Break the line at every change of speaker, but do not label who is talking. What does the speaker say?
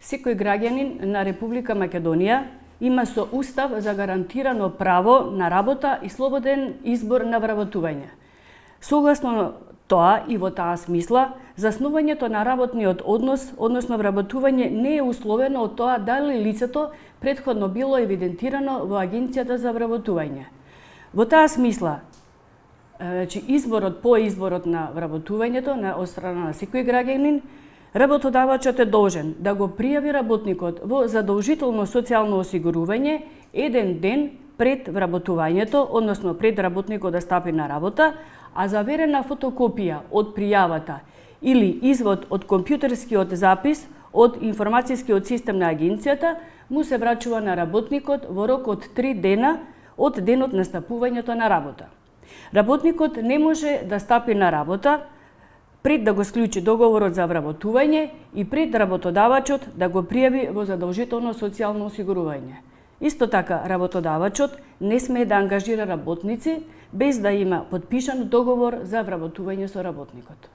секој граѓанин на Република Македонија има со устав загарантирано право на работа и слободен избор на вработување. Согласно тоа и во таа смисла, заснувањето на работниот однос, односно вработување, не е условено од тоа дали лицето претходно било евидентирано во Агенцијата за вработување. Во таа смисла, изборот на вработувањето од страна на секој граѓанин, работодавачот е должен да го пријави работникот во задолжително социјално осигурување еден ден пред вработувањето, односно пред работникот да стапи на работа, а заверена фотокопија од пријавата или извод од компјутерскиот запис од информацијскиот систем на агенцијата му се врачува на работникот во рок од 3 дена од денот на стапувањето на работа. Работникот не може да стапи на работа пред да го склучи договорот за вработување и пред работодавачот да го пријави во задолжително социјално осигурување. Исто така, работодавачот не смее да ангажира работници без да има потпишан договор за вработување со работникот.